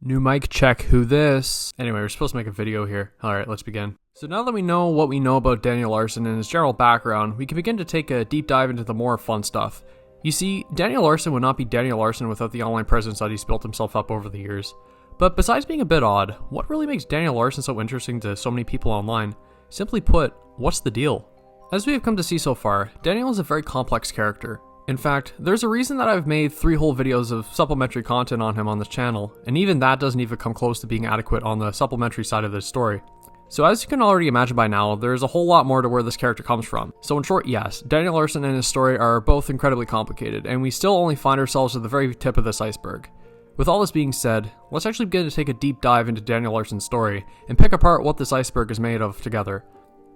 New mic check, who this? Anyway, we're supposed to make a video here. Alright, let's begin. So now that we know what we know about Daniel Larson and his general background, we can begin to take a deep dive into the more fun stuff. You see, Daniel Larson would not be Daniel Larson without the online presence that he's built himself up over the years. But besides being a bit odd, what really makes Daniel Larson so interesting to so many people online? Simply put, what's the deal? As we have come to see so far, Daniel is a very complex character. In fact, there's a reason that I've made 3 whole videos of supplementary content on him on this channel, and even that doesn't even come close to being adequate on the supplementary side of this story. So as you can already imagine by now, there's a whole lot more to where this character comes from. So in short, yes, Daniel Larson and his story are both incredibly complicated, and we still only find ourselves at the very tip of this iceberg. With all this being said, let's actually begin to take a deep dive into Daniel Larson's story, and pick apart what this iceberg is made of together.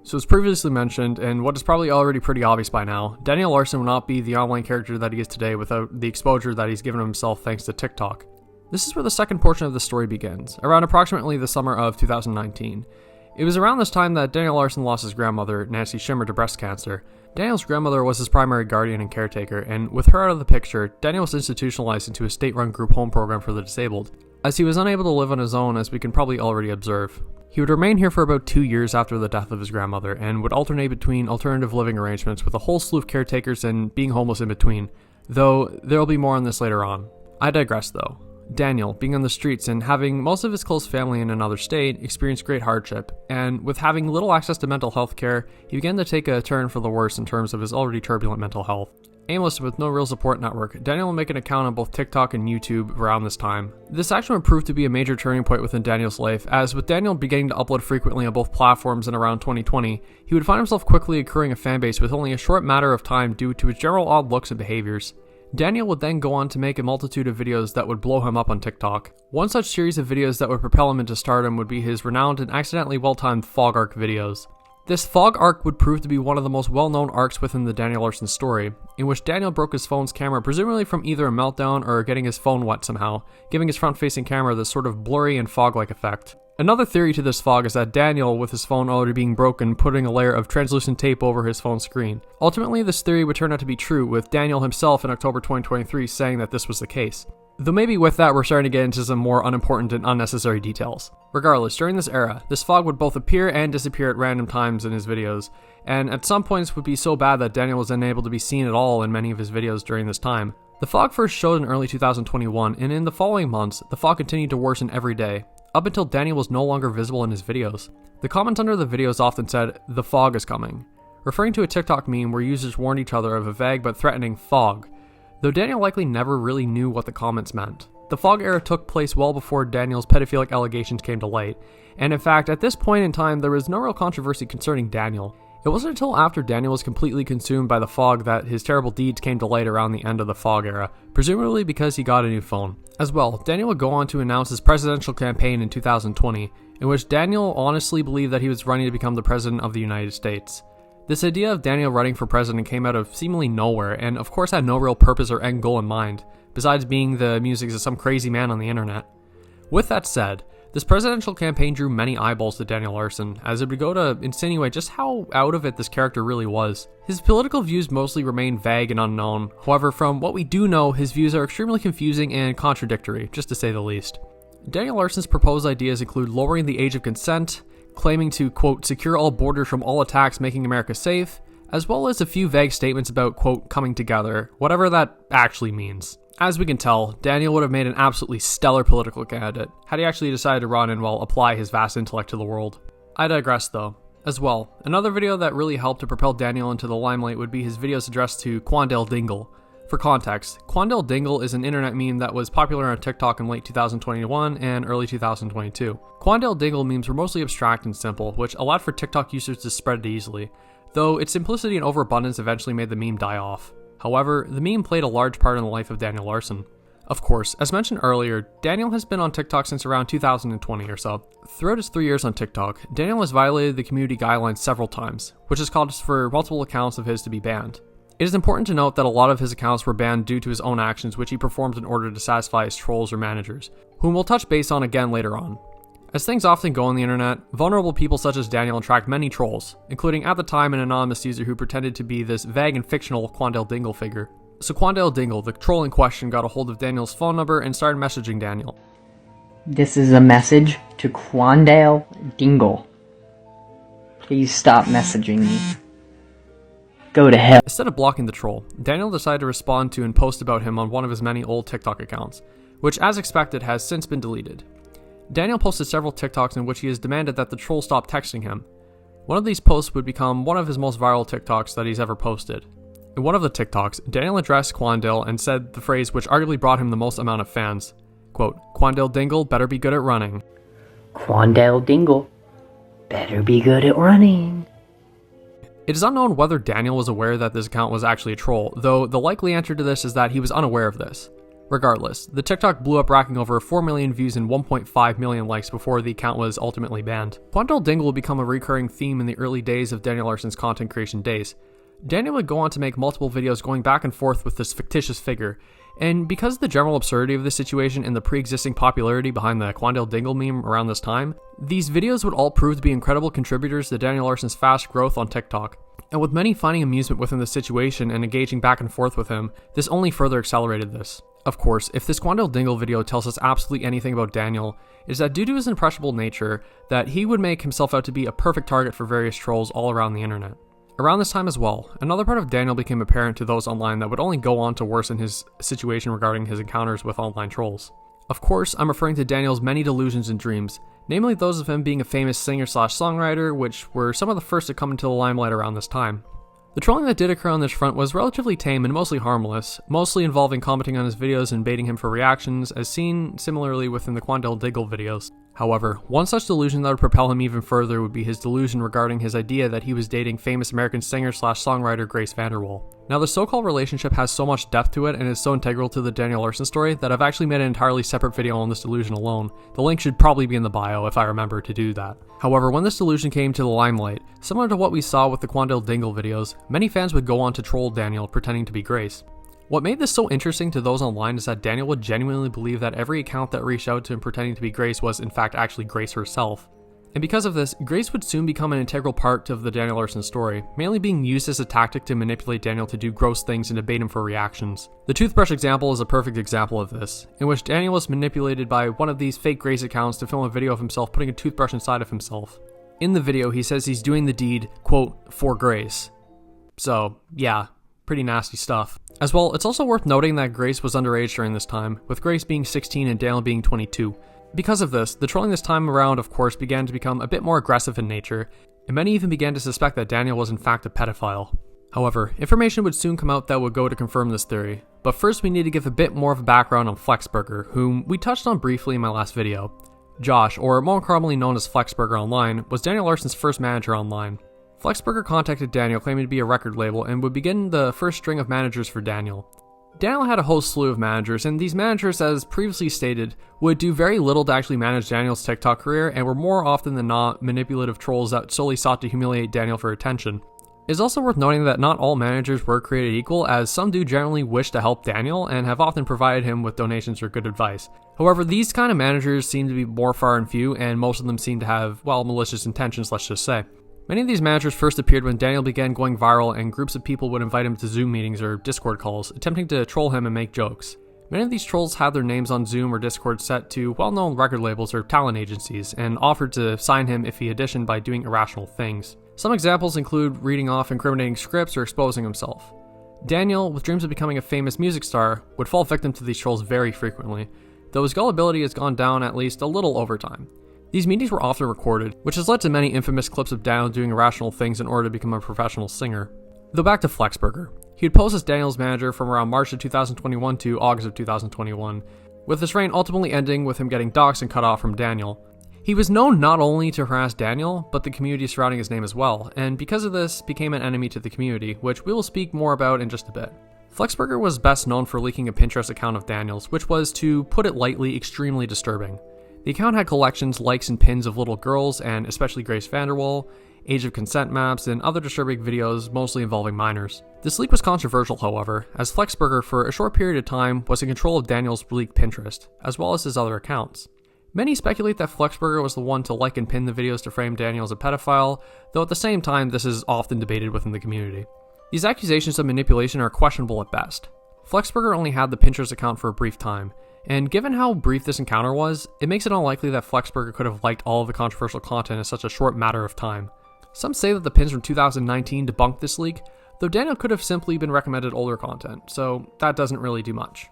So as previously mentioned, and what is probably already pretty obvious by now, Daniel Larson would not be the online character that he is today without the exposure that he's given himself thanks to TikTok. This is where the second portion of the story begins, around approximately the summer of 2019. It was around this time that Daniel Larson lost his grandmother, Nancy Schimmer, to breast cancer. Daniel's grandmother was his primary guardian and caretaker, and with her out of the picture, Daniel was institutionalized into a state-run group home program for the disabled, as he was unable to live on his own, as we can probably already observe. He would remain here for about 2 years after the death of his grandmother, and would alternate between alternative living arrangements with a whole slew of caretakers and being homeless in between, though there will be more on this later on. I digress though. Daniel, being on the streets and having most of his close family in another state, experienced great hardship, and with having little access to mental health care, he began to take a turn for the worse in terms of his already turbulent mental health. Aimless with no real support network, Daniel would make an account on both TikTok and YouTube around this time. This action would prove to be a major turning point within Daniel's life, as with Daniel beginning to upload frequently on both platforms in around 2020, he would find himself quickly accruing a fanbase with only a short matter of time due to his general odd looks and behaviors. Daniel would then go on to make a multitude of videos that would blow him up on TikTok. One such series of videos that would propel him into stardom would be his renowned and accidentally well-timed fog arc videos. This fog arc would prove to be one of the most well-known arcs within the Daniel Larson story, in which Daniel broke his phone's camera presumably from either a meltdown or getting his phone wet somehow, giving his front-facing camera this sort of blurry and fog-like effect. Another theory to this fog is that Daniel, with his phone already being broken, putting a layer of translucent tape over his phone screen. Ultimately, this theory would turn out to be true, with Daniel himself in October 2023 saying that this was the case. Though maybe with that we're starting to get into some more unimportant and unnecessary details. Regardless, during this era, this fog would both appear and disappear at random times in his videos, and at some points would be so bad that Daniel was unable to be seen at all in many of his videos during this time. The fog first showed in early 2021, and in the following months, the fog continued to worsen every day, up until Daniel was no longer visible in his videos. The comments under the videos often said, "The fog is coming," referring to a TikTok meme where users warned each other of a vague but threatening fog, though Daniel likely never really knew what the comments meant. The fog era took place well before Daniel's pedophilic allegations came to light, and in fact, at this point in time, there was no real controversy concerning Daniel. It wasn't until after Daniel was completely consumed by the fog that his terrible deeds came to light around the end of the fog era, presumably because he got a new phone. As well, Daniel would go on to announce his presidential campaign in 2020, in which Daniel honestly believed that he was running to become the president of the United States. This idea of Daniel running for president came out of seemingly nowhere, and of course had no real purpose or end goal in mind, besides being the musings of some crazy man on the internet. With that said, this presidential campaign drew many eyeballs to Daniel Larson, as it would go to insinuate just how out of it this character really was. His political views mostly remain vague and unknown, however from what we do know, his views are extremely confusing and contradictory, just to say the least. Daniel Larson's proposed ideas include lowering the age of consent, claiming to, quote, secure all borders from all attacks making America safe, as well as a few vague statements about, quote, coming together, whatever that actually means. As we can tell, Daniel would have made an absolutely stellar political candidate, had he actually decided to run and, well, apply his vast intellect to the world. I digress though. As well, another video that really helped to propel Daniel into the limelight would be his videos addressed to Quandel Dingle. For context, Quandel Dingle is an internet meme that was popular on TikTok in late 2021 and early 2022. Quandel Dingle memes were mostly abstract and simple, which allowed for TikTok users to spread it easily, though its simplicity and overabundance eventually made the meme die off. However, the meme played a large part in the life of Daniel Larson. Of course, as mentioned earlier, Daniel has been on TikTok since around 2020 or so. Throughout his 3 years on TikTok, Daniel has violated the community guidelines several times, which has caused for multiple accounts of his to be banned. It is important to note that a lot of his accounts were banned due to his own actions which he performed in order to satisfy his trolls or managers, whom we'll touch base on again later on. As things often go on the internet, vulnerable people such as Daniel attract many trolls, including at the time an anonymous user who pretended to be this vague and fictional Quandel Dingle figure. So Quandel Dingle, the troll in question, got a hold of Daniel's phone number and started messaging Daniel. This is a message to Quandel Dingle. Please stop messaging me. Go to hell. Instead of blocking the troll, Daniel decided to respond to and post about him on one of his many old TikTok accounts, which as expected has since been deleted. Daniel posted several TikToks in which he has demanded that the troll stop texting him. One of these posts would become one of his most viral TikToks that he's ever posted. In one of the TikToks, Daniel addressed Quandel and said the phrase which arguably brought him the most amount of fans. Quote, "Quandel Dingle better be good at running." Quandel Dingle better be good at running. It is unknown whether Daniel was aware that this account was actually a troll, though the likely answer to this is that he was unaware of this. Regardless, the TikTok blew up, racking over 4 million views and 1.5 million likes before the account was ultimately banned. Quandel Dingle would become a recurring theme in the early days of Daniel Larson's content creation days. Daniel would go on to make multiple videos going back and forth with this fictitious figure, and because of the general absurdity of this situation and the pre-existing popularity behind the Quandel Dingle meme around this time, these videos would all prove to be incredible contributors to Daniel Larson's fast growth on TikTok. And with many finding amusement within the situation and engaging back and forth with him, this only further accelerated this. Of course, if this Quandel Dingle video tells us absolutely anything about Daniel, it is that due to his impressionable nature, that he would make himself out to be a perfect target for various trolls all around the internet. Around this time as well, another part of Daniel became apparent to those online that would only go on to worsen his situation regarding his encounters with online trolls. Of course, I'm referring to Daniel's many delusions and dreams, namely those of him being a famous singer/songwriter, which were some of the first to come into the limelight around this time. The trolling that did occur on this front was relatively tame and mostly harmless, mostly involving commenting on his videos and baiting him for reactions, as seen similarly within the Quandel Dingle videos. However, one such delusion that would propel him even further would be his delusion regarding his idea that he was dating famous American singer/songwriter Grace VanderWaal. Now, the so-called relationship has so much depth to it and is so integral to the Daniel Larson story that I've actually made an entirely separate video on this delusion alone. The link should probably be in the bio if I remember to do that. However, when this delusion came to the limelight, similar to what we saw with the Quandel Dingle videos, many fans would go on to troll Daniel pretending to be Grace. What made this so interesting to those online is that Daniel would genuinely believe that every account that reached out to him pretending to be Grace was in fact actually Grace herself. And because of this, Grace would soon become an integral part of the Daniel Larson story, mainly being used as a tactic to manipulate Daniel to do gross things and to bait him for reactions. The toothbrush example is a perfect example of this, in which Daniel was manipulated by one of these fake Grace accounts to film a video of himself putting a toothbrush inside of himself. In the video, he says he's doing the deed, quote, for Grace. So, yeah, pretty nasty stuff. As well, it's also worth noting that Grace was underage during this time, with Grace being 16 and Daniel being 22. Because of this, the trolling this time around, of course, began to become a bit more aggressive in nature, and many even began to suspect that Daniel was in fact a pedophile. However, information would soon come out that would go to confirm this theory, but first we need to give a bit more of a background on Flexburger, whom we touched on briefly in my last video. Josh, or more commonly known as Flexburger online, was Daniel Larson's first manager online. Flexburger contacted Daniel claiming to be a record label and would begin the first string of managers for Daniel. Daniel had a whole slew of managers, and these managers, as previously stated, would do very little to actually manage Daniel's TikTok career and were more often than not manipulative trolls that solely sought to humiliate Daniel for attention. It is also worth noting that not all managers were created equal, as some do generally wish to help Daniel and have often provided him with donations or good advice. However, these kind of managers seem to be more far and few, and most of them seem to have, well, malicious intentions, let's just say. Many of these managers first appeared when Daniel began going viral and groups of people would invite him to Zoom meetings or Discord calls, attempting to troll him and make jokes. Many of these trolls had their names on Zoom or Discord set to well-known record labels or talent agencies and offered to sign him if he auditioned by doing irrational things. Some examples include reading off incriminating scripts or exposing himself. Daniel, with dreams of becoming a famous music star, would fall victim to these trolls very frequently, though his gullibility has gone down at least a little over time. These meetings were often recorded, which has led to many infamous clips of Daniel doing irrational things in order to become a professional singer. Though back to Flexburger, he would pose as Daniel's manager from around March of 2021 to August of 2021, with this reign ultimately ending with him getting doxxed and cut off from Daniel. He was known not only to harass Daniel, but the community surrounding his name as well, and because of this, became an enemy to the community, which we will speak more about in just a bit. Flexburger was best known for leaking a Pinterest account of Daniel's, which was, to put it lightly, extremely disturbing. The account had collections, likes, and pins of little girls, and especially Grace VanderWaal, age of consent maps, and other disturbing videos, mostly involving minors. This leak was controversial, however, as Flexburger for a short period of time was in control of Daniel's leaked Pinterest, as well as his other accounts. Many speculate that Flexburger was the one to like and pin the videos to frame Daniel as a pedophile, though at the same time this is often debated within the community. These accusations of manipulation are questionable at best. Flexburger only had the Pinterest account for a brief time, And given how brief this encounter was, it makes it unlikely that Flexburger could have liked all of the controversial content in such a short matter of time. Some say that the pins from 2019 debunked this leak, though Daniel could have simply been recommended older content, so that doesn't really do much.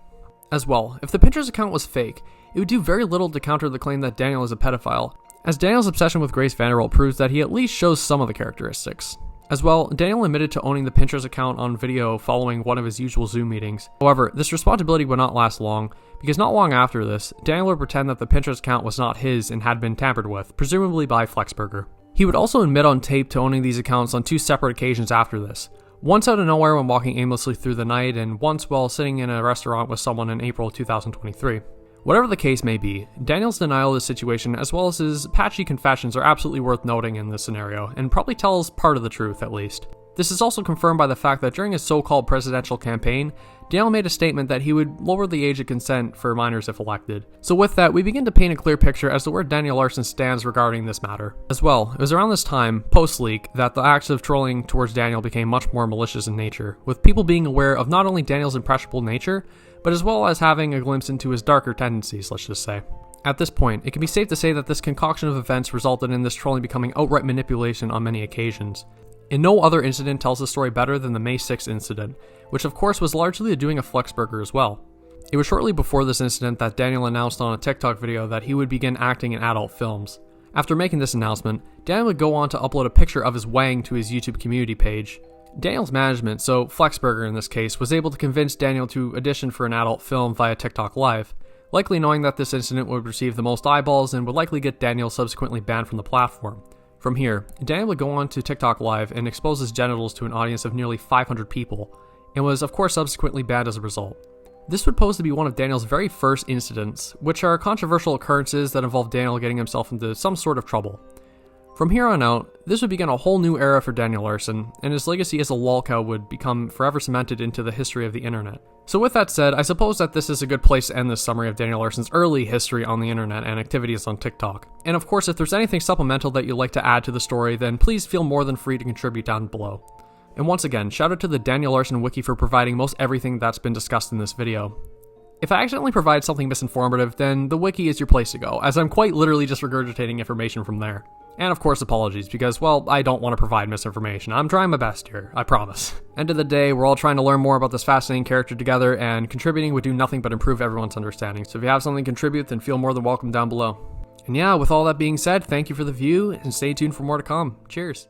As well, if the Pinterest account was fake, it would do very little to counter the claim that Daniel is a pedophile, as Daniel's obsession with Grace Vanderbilt proves that he at least shows some of the characteristics. As well, Daniel admitted to owning the Pinterest account on video following one of his usual Zoom meetings. However, this responsibility would not last long, because not long after this, Daniel would pretend that the Pinterest account was not his and had been tampered with, presumably by Flexburger. He would also admit on tape to owning these accounts on 2 separate occasions after this. Once out of nowhere when walking aimlessly through the night, and once while sitting in a restaurant with someone in April 2023. Whatever the case may be, Daniel's denial of the situation as well as his patchy confessions are absolutely worth noting in this scenario, and probably tells part of the truth at least. This is also confirmed by the fact that during his so-called presidential campaign, Daniel made a statement that he would lower the age of consent for minors if elected. So with that, we begin to paint a clear picture as to where Daniel Larson stands regarding this matter. As well, it was around this time, post-leak, that the acts of trolling towards Daniel became much more malicious in nature, with people being aware of not only Daniel's impressionable nature, but as well as having a glimpse into his darker tendencies, let's just say. At this point, it can be safe to say that this concoction of events resulted in this trolling becoming outright manipulation on many occasions. And no other incident tells the story better than the May 6th incident, which of course was largely the doing of Flexburger as well. It was shortly before this incident that Daniel announced on a TikTok video that he would begin acting in adult films. After making this announcement, Daniel would go on to upload a picture of his wang to his YouTube community page. Daniel's management, so Flexburger in this case, was able to convince Daniel to audition for an adult film via TikTok Live, likely knowing that this incident would receive the most eyeballs and would likely get Daniel subsequently banned from the platform. From here, Daniel would go on to TikTok Live and expose his genitals to an audience of nearly 500 people, and was of course subsequently banned as a result. This would pose to be one of Daniel's very first incidents, which are controversial occurrences that involve Daniel getting himself into some sort of trouble. From here on out, this would begin a whole new era for Daniel Larson, and his legacy as a lolcow would become forever cemented into the history of the internet. So with that said, I suppose that this is a good place to end this summary of Daniel Larson's early history on the internet and activities on TikTok. And of course, if there's anything supplemental that you'd like to add to the story, then please feel more than free to contribute down below. And once again, shout out to the Daniel Larson Wiki for providing most everything that's been discussed in this video. If I accidentally provide something misinformative, then the wiki is your place to go, as I'm quite literally just regurgitating information from there. And of course apologies, because, well, I don't want to provide misinformation. I'm trying my best here, I promise. End of the day, we're all trying to learn more about this fascinating character together, and contributing would do nothing but improve everyone's understanding. So if you have something to contribute, then feel more than welcome down below. And yeah, with all that being said, thank you for the view, and stay tuned for more to come. Cheers.